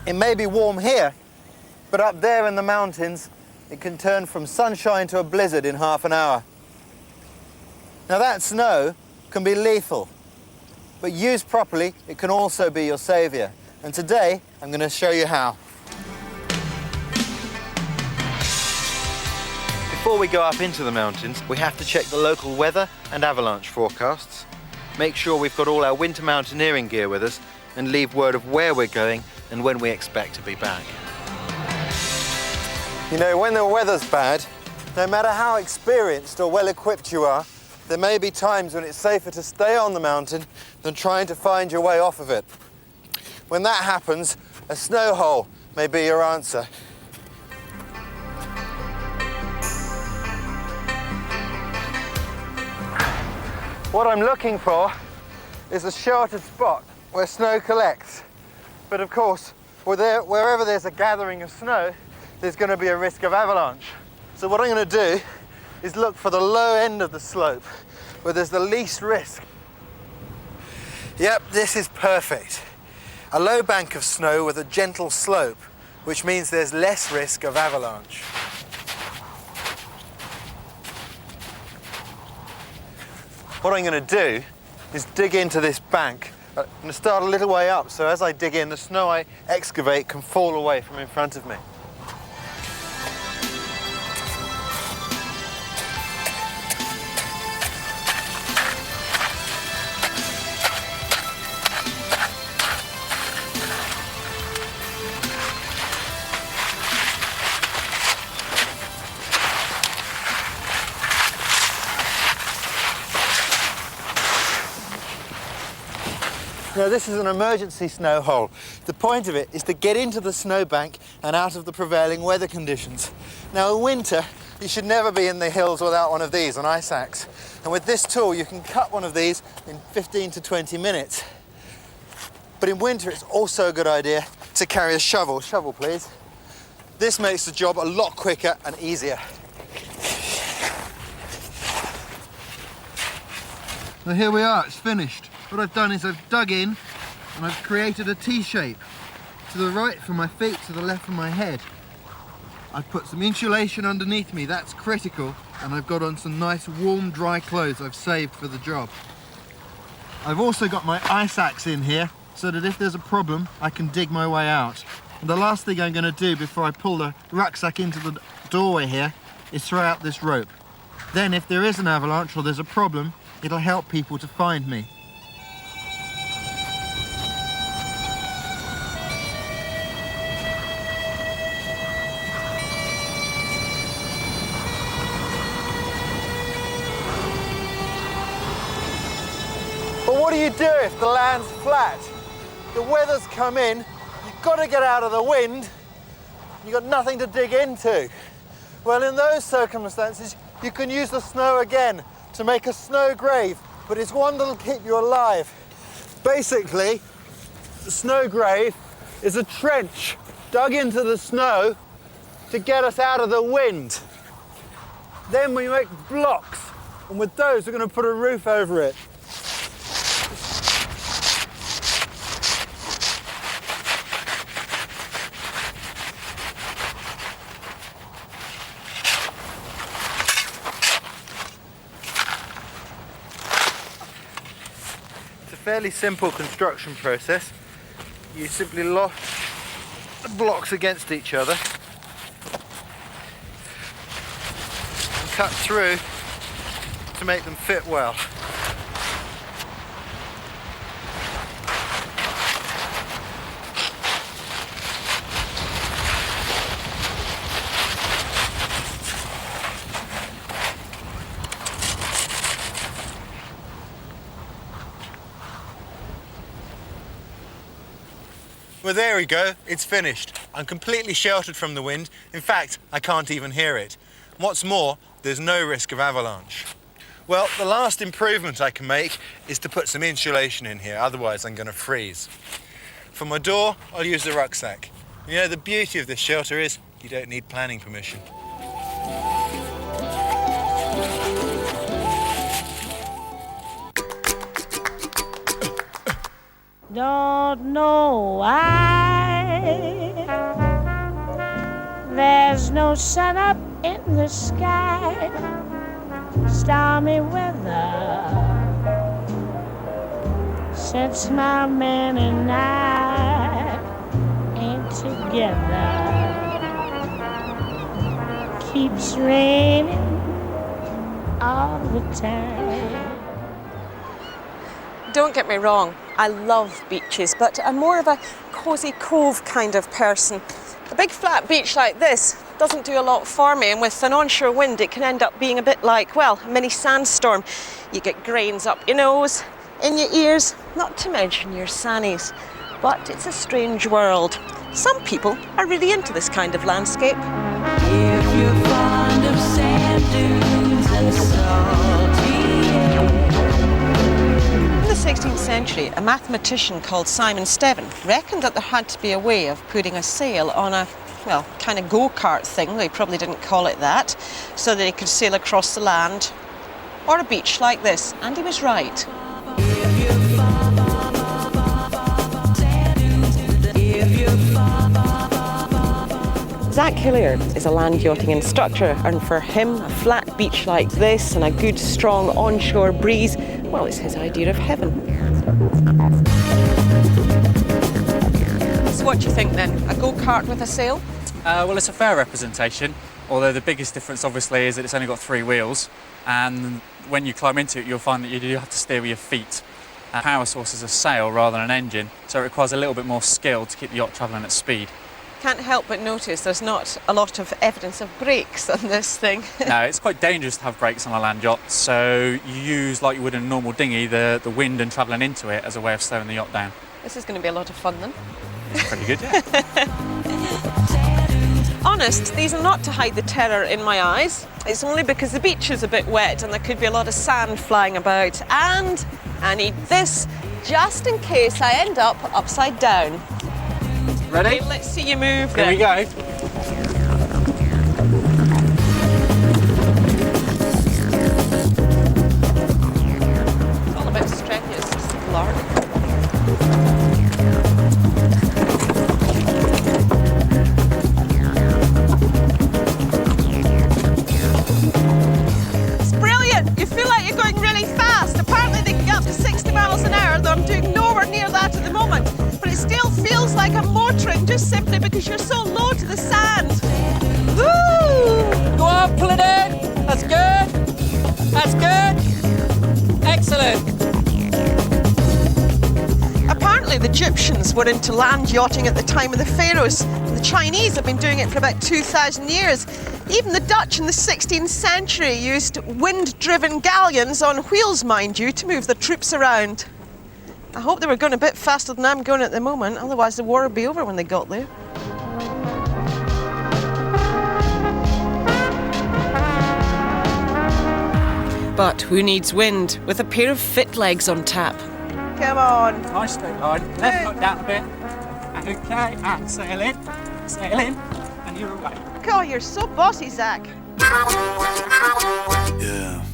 It may be warm here, but up there in the mountains, it can turn from sunshine to a blizzard in half an hour. Now that snow can be lethal, but used properly, it can also be your saviour. And today, I'm going to show you how. Before we go up into the mountains, we have to check the local weather and avalanche forecasts, make sure we've got all our winter mountaineering gear with us, and leave word of where we're going and when we expect to be back. You know, when the weather's bad, no matter how experienced or well-equipped you are, there may be times when it's safer to stay on the mountain than trying to find your way off of it. When that happens, a snow hole may be your answer. What I'm looking for is a sheltered spot where snow collects. But of course, wherever there's a gathering of snow, there's going to be a risk of avalanche. So what I'm going to do is look for the low end of the slope, where there's the least risk. Yep, this is perfect. A low bank of snow with a gentle slope, which means there's less risk of avalanche. What I'm going to do is dig into this bank. I'm going to start a little way up, so as I dig in, the snow I excavate can fall away from in front of me. Now this is an emergency snow hole. The point of it is to get into the snowbank and out of the prevailing weather conditions. Now in winter, you should never be in the hills without one of these, an ice axe. And with this tool, you can cut one of these in 15 to 20 minutes. But in winter, it's also a good idea to carry a shovel. Shovel, please. This makes the job a lot quicker and easier. So here we are, it's finished. What I've done is I've dug in and I've created a T shape. To the right for my feet, to the left for my head. I've put some insulation underneath me, that's critical, and I've got on some nice warm dry clothes I've saved for the job. I've also got my ice axe in here so that if there's a problem I can dig my way out. And the last thing I'm going to do before I pull the rucksack into the doorway here is throw out this rope. Then if there is an avalanche or there's a problem, it'll help people to find me. But what do you do if the land's flat? The weather's come in, you've got to get out of the wind, you've got nothing to dig into. Well, in those circumstances, you can use the snow again to make a snow grave, but it's one that'll keep you alive. Basically, the snow grave is a trench dug into the snow to get us out of the wind. Then we make blocks, and with those, we're going to put a roof over it. Fairly simple construction process. You simply lock the blocks against each other and cut through to make them fit well. Well, there we go, it's finished. I'm completely sheltered from the wind. In fact, I can't even hear it. What's more, there's no risk of avalanche. Well, the last improvement I can make is to put some insulation in here, otherwise I'm going to freeze. For my door, I'll use the rucksack. You know, the beauty of this shelter is you don't need planning permission. Don't know why no sun up in the sky, stormy weather, since my man and I ain't together. Keeps raining all the time. Don't get me wrong, I love beaches, but I'm more of a cosy cove kind of person. A big flat beach like this doesn't do a lot for me, and with an onshore wind it can end up being a bit like, well, a mini sandstorm. You get grains up your nose, in your ears, not to mention your sannies. But it's a strange world. Some people are really into this kind of landscape. If you're fond of sand dunes and salty air. In the 16th century, a mathematician called Simon Stevan reckoned that there had to be a way of putting a sail on a, well, kind of go-kart thing, they probably didn't call it that, so that he could sail across the land or a beach like this, and he was right. Zach Hillier is a land yachting instructor, and for him, a flat beach like this and a good strong onshore breeze, well, it's his idea of heaven. So what do you think then? A go-kart with a sail? Well, it's a fair representation, although the biggest difference obviously is that it's only got 3 wheels, and when you climb into it you'll find that you do have to steer with your feet. Power source is a sail rather than an engine, so it requires a little bit more skill to keep the yacht travelling at speed. Can't help but notice there's not a lot of evidence of brakes on this thing. No, it's quite dangerous to have brakes on a land yacht, so you use, like you would in a normal dinghy, the wind and travelling into it as a way of slowing the yacht down. This is going to be a lot of fun then. It's pretty good, yeah. Honest, these are not to hide the terror in my eyes. It's only because the beach is a bit wet and there could be a lot of sand flying about, and I need this just in case I end up upside down. Ready? Okay, let's see you move Here then. we go. It's all a bit strenuous, this lark. It's brilliant! You feel like you're going really fast. Apparently they can get up to 60 miles an hour, though I'm doing nowhere near that at the moment. But it still feels like I'm motoring just simply because you're so low to the sand. Woo! Go on, pull it in. That's good. That's good. Excellent. Apparently the Egyptians were into land yachting at the time of the pharaohs. The Chinese have been doing it for about 2,000 years. Even the Dutch in the 16th century used wind-driven galleons on wheels, mind you, to move their troops around. I hope they were going a bit faster than I'm going at the moment, otherwise the war would be over when they got there. But who needs wind with a pair of fit legs on tap? Come on. Nice straight line. Left foot down a bit. Okay, and sail in, and you're away. God, you're so bossy, Zach. Yeah.